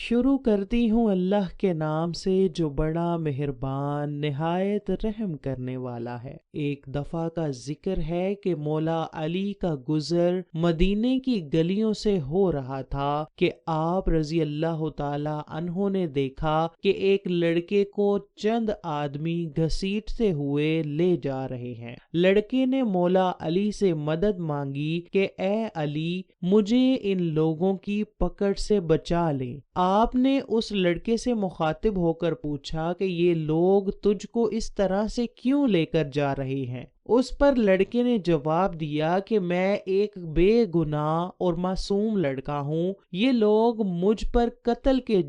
شروع کرتی ہوں اللہ کے نام سے جو بڑا مہربان نہایت رحم کرنے والا ہے۔ ایک دفعہ کا ذکر ہے کہ مولا علی کا گزر مدینے کی گلیوں سے ہو رہا تھا کہ آپ رضی اللہ تعالی عنہ نے دیکھا کہ ایک لڑکے کو چند آدمی گھسیٹتے ہوئے لے جا رہے ہیں۔ لڑکے نے مولا علی سے مدد مانگی کہ اے علی مجھے ان لوگوں کی پکڑ سے بچا لیں۔ آپ نے اس لڑکے سے مخاطب ہو کر پوچھا کہ یہ لوگ تجھ کو اس طرح سے کیوں لے کر جا رہے ہیں؟ اس پر لڑکے نے جواب دیا کہ میں ایک بے گناہ اور معصوم لڑکا ہوں، یہ لوگ مجھے قتل کے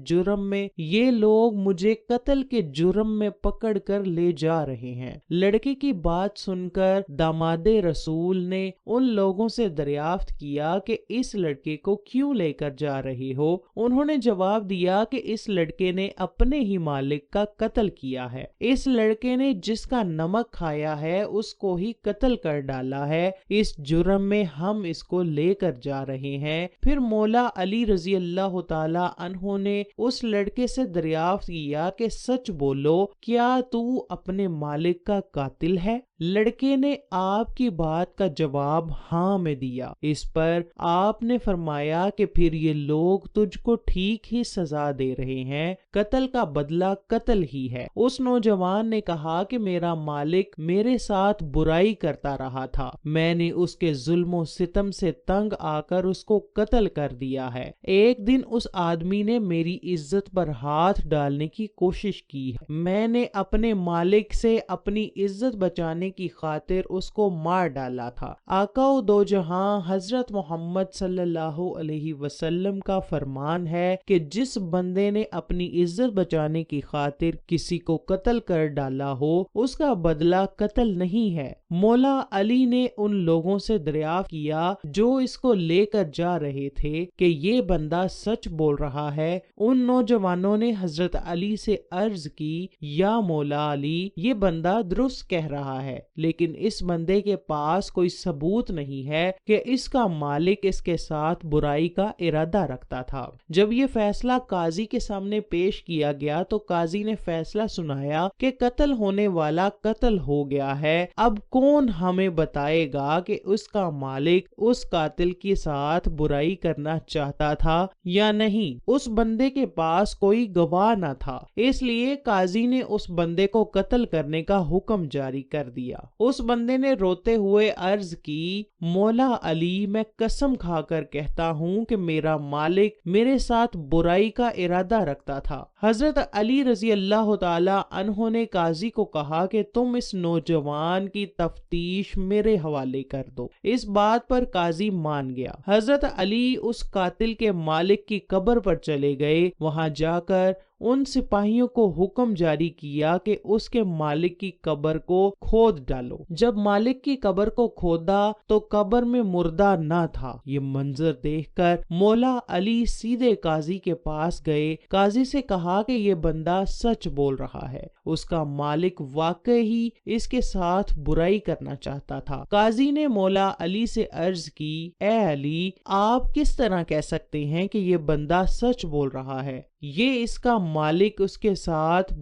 جرم میں پکڑ کر لے جا رہے ہیں۔ لڑکے کی بات سن کر داماد رسول نے ان لوگوں سے دریافت کیا کہ اس لڑکے کو کیوں لے کر جا رہے ہو؟ انہوں نے جواب دیا کہ اس لڑکے نے اپنے ہی مالک کا قتل کیا ہے، اس لڑکے نے جس کا نمک کھایا ہے اس کو ہی قتل کر ڈالا ہے، اس جرم میں ہم اس کو لے کر جا رہے ہیں۔ پھر مولا علی رضی اللہ تعالی عنہ نے اس لڑکے سے دریافت کیا کہ سچ بولو، کیا تو اپنے مالک کا قاتل ہے؟ لڑکے نے آپ کی بات کا جواب ہاں میں دیا۔ اس پر آپ نے فرمایا کہ پھر یہ لوگ تجھ کو ٹھیک ہی سزا دے رہے ہیں، قتل کا بدلہ قتل ہی ہے۔ اس نوجوان نے کہا کہ میرا مالک میرے ساتھ برائی کرتا رہا تھا، میں نے اس کے ظلم و ستم سے تنگ آ کر اس کو قتل کر دیا ہے۔ ایک دن اس آدمی نے میری عزت پر ہاتھ ڈالنے کی کوشش کی ہے، میں نے اپنے مالک سے اپنی عزت بچانے کی خاطر اس کو مار ڈالا تھا۔ آقا و دو جہاں حضرت محمد صلی اللہ علیہ وسلم کا فرمان ہے کہ جس بندے نے اپنی عزت بچانے کی خاطر کسی کو قتل کر ڈالا ہو اس کا بدلہ قتل نہیں ہے۔ مولا علی نے ان لوگوں سے دریافت کیا جو اس کو لے کر جا رہے تھے کہ یہ بندہ سچ بول رہا ہے؟ ان نوجوانوں نے حضرت علی سے عرض کی یا مولا علی یہ بندہ درست کہہ رہا ہے، لیکن اس بندے کے پاس کوئی ثبوت نہیں ہے کہ اس کا مالک اس کے ساتھ برائی کا ارادہ رکھتا تھا۔ جب یہ فیصلہ قاضی کے سامنے پیش کیا گیا تو قاضی نے فیصلہ سنایا کہ قتل ہونے والا قتل ہو گیا ہے، اب کون ہمیں بتائے گا کہ اس کا مالک اس قاتل کے ساتھ برائی کرنا چاہتا تھا یا نہیں؟ اس بندے کے پاس کوئی گواہ نہ تھا، اس لیے قاضی نے اس بندے کو قتل کرنے کا حکم جاری کر دیا۔ اس بندے نے روتے ہوئے عرض کی مولا علی میں قسم کھا کر کہتا ہوں کہ میرا مالک میرے ساتھ برائی کا ارادہ رکھتا تھا۔ حضرت علی رضی اللہ تعالی عنہ نے قاضی کو کہا کہ تم اس نوجوان کی تفتیش میرے حوالے کر دو۔ اس بات پر قاضی مان گیا۔ حضرت علی اس قاتل کے مالک کی قبر پر چلے گئے، وہاں جا کر ان سپاہیوں کو حکم جاری کیا کہ اس کے مالک کی قبر کو کھود ڈالو۔ جب مالک کی قبر کو کھودا تو قبر میں مردہ نہ تھا۔ یہ منظر دیکھ کر مولا علی سیدھے قاضی کے پاس گئے، قاضی سے کہا کہ یہ بندہ سچ بول رہا ہے، اس کا مالک واقعی اس کے ساتھ برائی کرنا چاہتا تھا۔ قاضی نے مولا علی سے عرض کی اے علی آپ کس طرح کہہ سکتے ہیں کہ یہ بندہ سچ بول رہا ہے؟ یہ اس کا مالک اس کے ساتھ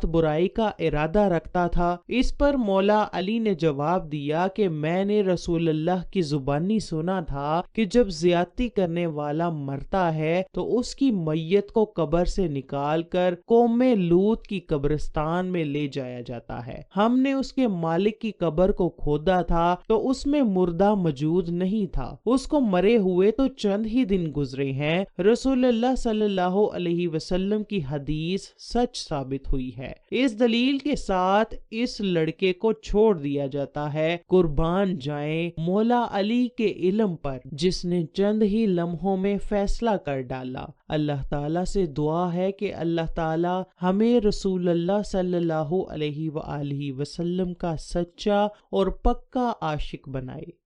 برائی کا ارادہ رکھتا تھا۔ اس پر مولا علی نے جواب دیا کہ میں نے رسول اللہ کی زبانی سنا تھا کہ جب زیادتی کرنے والا مرتا ہے تو اس کی میت کو قبر سے نکال کر قوم لوط کی قبرستان میں لے جایا جاتا ہے۔ ہم نے اس کے مالک کی قبر کو کھودا تھا تو اس میں مردہ موجود نہیں تھا، اس کو مرے ہوئے تو چند ہی دن گزرے ہیں۔ رسول اللہ صلی اللہ علیہ وسلم کی حدیث سچ ثابت ہوئی ہے۔ اس دلیل کے ساتھ اس لڑکے کو چھوڑ دیا جاتا ہے۔ قربان جائیں مولا علی کے علم پر جس نے چند ہی لمحوں میں فیصلہ کر ڈالا۔ اللہ تعالیٰ سے دعا ہے کہ اللہ تعالیٰ ہمیں رسول اللہ صلی اللہ علیہ وآلہ وسلم کا سچا اور پکا عاشق بنائے۔